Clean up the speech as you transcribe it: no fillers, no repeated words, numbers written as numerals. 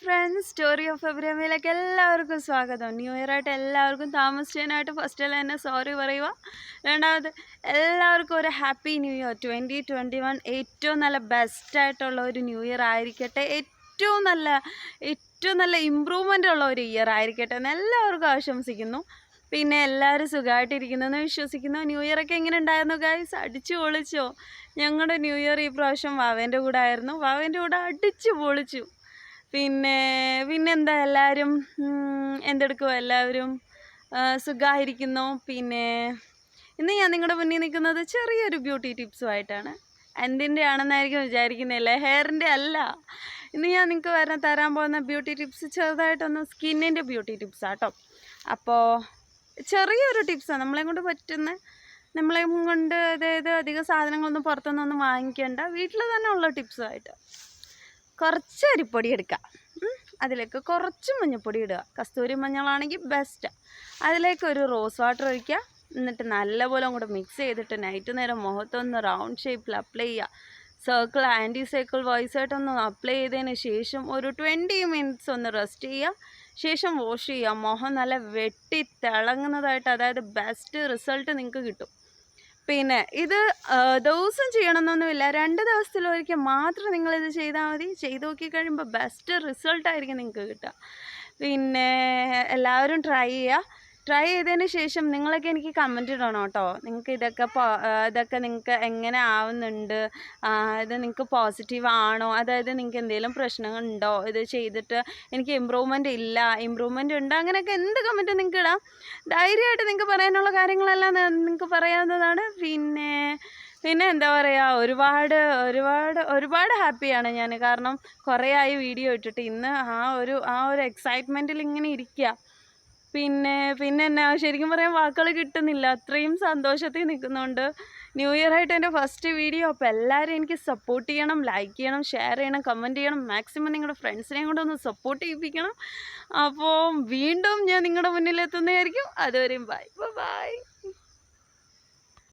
Friends, story of എബ്രഹാമിലേക്ക് എല്ലാവർക്കും സ്വാഗതം. New year ആയിട്ട് എല്ലാവർക്കും താമസിച്ചതിനായിട്ട് ഫസ്റ്റിൽ തന്നെ സോറി പറയുക. രണ്ടാമത് എല്ലാവർക്കും ഒരു ഹാപ്പി ന്യൂ ഇയർ 2021 ഏറ്റവും നല്ല ബെസ്റ്റായിട്ടുള്ള ഒരു ന്യൂ ഇയർ ആയിരിക്കട്ടെ. ഏറ്റവും നല്ല ഇമ്പ്രൂവ്മെൻ്റ് ഉള്ള ഒരു ഇയർ ആയിരിക്കട്ടെ എന്ന് എല്ലാവർക്കും ആശംസിക്കുന്നു. പിന്നെ എല്ലാവരും സുഖമായിട്ടിരിക്കുന്നെന്ന് വിശ്വസിക്കുന്നു. ന്യൂ ഇയറൊക്കെ എങ്ങനെ ഉണ്ടായിരുന്നു ഗൈസ്? അടിച്ചു പൊളിച്ചോ? ഞങ്ങളുടെ ന്യൂ ഇയർ ഈ പ്രാവശ്യം വാവേൻ്റെ കൂടെ ആയിരുന്നു. വാവേൻ്റെ കൂടെ അടിച്ചു പൊളിച്ചു. പിന്നെന്താ, എല്ലാവരും എന്തെടുക്കുമോ? എല്ലാവരും സുഖമായിരിക്കുന്നു. പിന്നെ ഇന്ന് ഞാൻ നിങ്ങളുടെ മുന്നിൽ നിൽക്കുന്നത് ചെറിയൊരു ബ്യൂട്ടി ടിപ്സുമായിട്ടാണ്. എന്തിൻ്റെ ആണെന്നായിരിക്കും വിചാരിക്കുന്നില്ലേ? ഹെയറിൻ്റെ അല്ല. ഇന്ന് ഞാൻ നിങ്ങൾക്ക് തരാൻ പോകുന്ന ബ്യൂട്ടി ടിപ്സ് ചെറുതായിട്ടൊന്ന് സ്കിന്നിൻ്റെ ബ്യൂട്ടി ടിപ്സാട്ടോ. അപ്പോൾ ചെറിയൊരു ടിപ്സാണ്, നമ്മളെ കൊണ്ട് അതായത് അധികം സാധനങ്ങളൊന്നും പുറത്തുനിന്നൊന്നും വാങ്ങിക്കേണ്ട, വീട്ടിൽ തന്നെ ഉള്ള ടിപ്സുമായിട്ട്. കുറച്ച് അരിപ്പൊടി എടുക്കുക, അതിലേക്ക് കുറച്ച് മഞ്ഞൾപ്പൊടി ഇടുക. കസ്തൂരി മഞ്ഞളാണെങ്കിൽ ബെസ്റ്റ്. അതിലേക്ക് ഒരു റോസ് വാട്ടർ ഒഴിക്കുക. എന്നിട്ട് നല്ലപോലെ അങ്ങോട്ട് മിക്സ് ചെയ്തിട്ട് നൈറ്റ് നേരം മുഖത്തൊന്ന് റൗണ്ട് ഷേപ്പിൽ അപ്ലൈ ചെയ്യുക. ആൻറ്റി സർക്കിൾ വോയിസ് ആയിട്ടൊന്ന് അപ്ലൈ ചെയ്തതിന് ശേഷം ഒരു 20 മിനിറ്റ്സ് ഒന്ന് റെസ്റ്റ് ചെയ്യുക. ശേഷം വാഷ് ചെയ്യുക. മുഖം നല്ല വെട്ടി തിളങ്ങുന്നതായിട്ട്, അതായത് ബെസ്റ്റ് റിസൾട്ട് നിങ്ങൾക്ക് കിട്ടും. പിന്നെ ഇത് ദിവസം ചെയ്യണമെന്നൊന്നുമില്ല, 2 ദിവസത്തിലൊരിക്കൽ മാത്രം നിങ്ങളിത് ചെയ്താൽ മതി. ചെയ്ത് നോക്കിക്കഴിയുമ്പോൾ ബെസ്റ്റ് റിസൾട്ടായിരിക്കും നിങ്ങൾക്ക് കിട്ടുക. പിന്നെ എല്ലാവരും ട്രൈ ചെയ്തതിന് ശേഷം നിങ്ങളൊക്കെ എനിക്ക് കമൻറ്റ് ഇടണം കേട്ടോ. നിങ്ങൾക്ക് ഇതൊക്കെ നിങ്ങൾക്ക് എങ്ങനെ ആവുന്നുണ്ട്, ഇത് നിങ്ങൾക്ക് പോസിറ്റീവ് ആണോ, അതായത് നിങ്ങൾക്ക് എന്തെങ്കിലും പ്രശ്നങ്ങളുണ്ടോ, ഇത് ചെയ്തിട്ട് എനിക്ക് ഇമ്പ്രൂവ്മെൻ്റ് ഉണ്ട്, അങ്ങനെയൊക്കെ എന്ത് കമൻറ്റ് നിങ്ങൾക്ക് ഇടാം. ധൈര്യമായിട്ട് നിങ്ങൾക്ക് പറയാനുള്ള കാര്യങ്ങളെല്ലാം നിങ്ങൾക്ക് പറയാവുന്നതാണ്. പിന്നെ എന്താ പറയുക, ഒരുപാട് ഹാപ്പിയാണ് ഞാൻ. കാരണം കുറേ ആയി വീഡിയോ ഇട്ടിട്ട്. ഇന്ന് ആ ഒരു എക്സൈറ്റ്മെൻറ്റിൽ ഇങ്ങനെ ഇരിക്കുക. പിന്നെ എന്നാ, ശരിക്കും പറയാൻ വാക്കുകൾ കിട്ടുന്നില്ല, അത്രയും സന്തോഷത്തിൽ നിൽക്കുന്നുണ്ട്. ന്യൂ ഇയർ ആയിട്ട് എൻ്റെ ഫസ്റ്റ് വീഡിയോ. അപ്പോൾ എല്ലാവരും എനിക്ക് സപ്പോർട്ട് ചെയ്യണം, ലൈക്ക് ചെയ്യണം, ഷെയർ ചെയ്യണം, കമൻറ്റ് ചെയ്യണം. മാക്സിമം നിങ്ങളുടെ ഫ്രണ്ട്സിനെയും കൂടെ ഒന്ന് സപ്പോർട്ട് ചെയ്യിപ്പിക്കണം. അപ്പോൾ വീണ്ടും ഞാൻ നിങ്ങളുടെ മുന്നിലെത്തുന്നതായിരിക്കും. അതുവരെയും ബൈ.